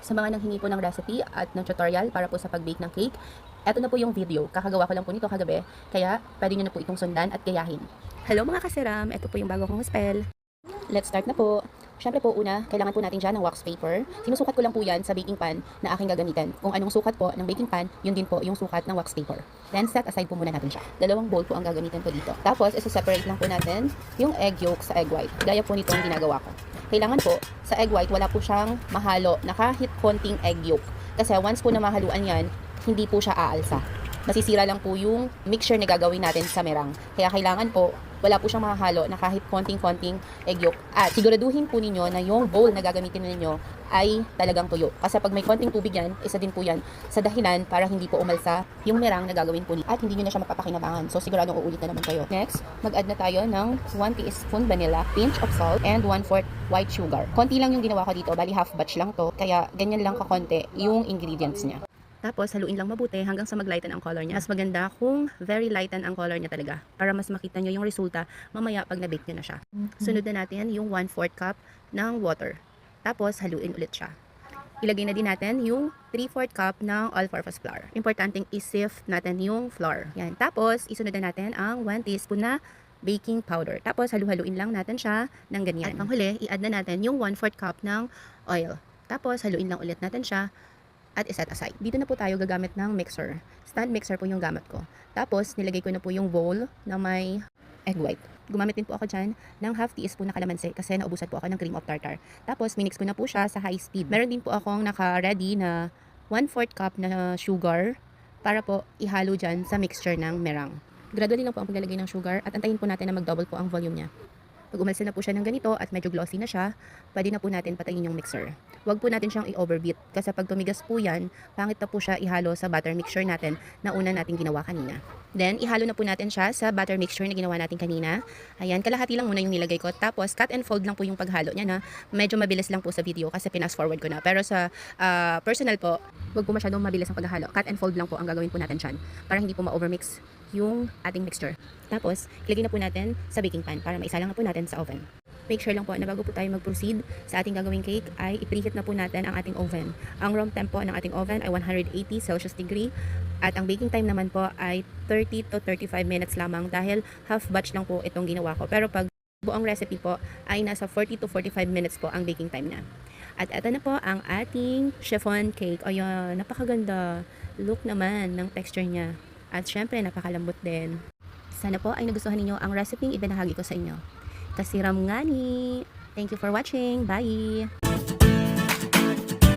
Sa mga nanghingi po ng recipe at ng tutorial para po sa pag-bake ng cake, eto na po yung video. Kakagawa ko lang po nito kagabi, kaya pwede nyo na po itong sundan at gayahin. Hello mga kasiram, eto po yung bago kong spell. Let's start na po. Siyempre po una, kailangan po natin dyan ng wax paper. Sinusukat ko lang po yan sa baking pan na aking gagamitin. Kung anong sukat po ng baking pan, yun din po yung sukat ng wax paper. Then set aside po muna natin siya. Dalawang bowl po ang gagamitin ko dito. Tapos, isa-separate lang po natin yung egg yolk sa egg white. Gaya po nitong ginagawa ko. Kailangan po, sa egg white, wala po siyang mahalo na kahit konting egg yolk. Kasi once po na mahaluan yan, hindi po siya aalsa. Masisira lang po yung mixture na gagawin natin sa merang. Kaya kailangan po, wala po siyang mahalo na kahit konting-konting egg yolk. At siguraduhin po ninyo na yung bowl na gagamitin ninyo ay talagang tuyo. Kasi pag may konting tubig yan, isa din po yan sa dahilan para hindi po umalsa yung merang na gagawin po at hindi nyo na siya mapapakinabangan. So siguradong uulit na naman kayo. Next, mag-add na tayo ng 1 teaspoon vanilla, pinch of salt, and 1/4 white sugar. Konti lang yung ginawa ko dito, bali half batch lang to. Kaya ganyan lang kakonti yung ingredients niya. Tapos, haluin lang mabuti hanggang sa maglighten ang color niya. Mas maganda kung very lighten ang color niya talaga. Para mas makita nyo yung resulta mamaya pag na-bake nyo na siya. Sunod na natin yung 1/4 cup ng water. Tapos, haluin ulit siya. Ilagay na din natin yung 3/4 cup ng all-purpose flour. Importanteng i-sift natin yung flour. Yan. Tapos, isunod na natin ang 1 teaspoon na baking powder. Tapos, halu-haluin lang natin siya ng ganyan. At panghuli, i-add na natin yung 1/4 cup ng oil. Tapos, haluin lang ulit natin siya at iset aside. Dito na po tayo gagamit ng mixer. Stand mixer po yung gamit ko. Tapos, nilagay ko na po yung bowl na may egg white. Gumamit din po ako dyan ng half teaspoon na kalamansi kasi naubusan po ako ng cream of tartar. Tapos, minix ko na po siya sa high speed. Meron din po akong naka-ready na 1/4 cup na sugar para po ihalo dyan sa mixture ng merang. Gradually lang po ang paglalagay ng sugar at antayin po natin na mag-double po ang volume niya. Pag umalsa na po siya ng ganito at medyo glossy na siya, pwede na po natin patayin yung mixer. Huwag po natin siyang i-overbeat kasi pag tumigas po yan, pangit na po siya ihalo sa butter mixture natin na una natin ginawa kanina. Then, ihalo na po natin siya sa butter mixture na ginawa natin kanina. Ayan, kalahati lang muna yung nilagay ko. Tapos, cut and fold lang po yung paghalo niya na medyo mabilis lang po sa video kasi pinas forward ko na. Pero sa personal po, huwag po masyadong mabilis ang paghalo. Cut and fold lang po ang gagawin po natin dyan para hindi po ma-overmix yung ating mixture. Tapos, ilagay na po natin sa baking pan para maisa lang na po natin sa oven. Make sure lang po na bago po tayo mag-proceed sa ating gagawing cake ay i-preheat na po natin ang ating oven. Ang room temp po ng ating oven ay 180 Celsius degree at ang baking time naman po ay 30 to 35 minutes lamang dahil half batch lang po itong ginawa ko. Pero pag buong recipe po ay nasa 40 to 45 minutes po ang baking time na. At ito na po ang ating chiffon cake. Ayan, napakaganda. Look naman ng texture niya. At syempre, napakalambot din. Sana po ay nagustuhan ninyo ang recipe ibinahagi ko sa inyo. Kasiram ngani! Thank you for watching. Bye!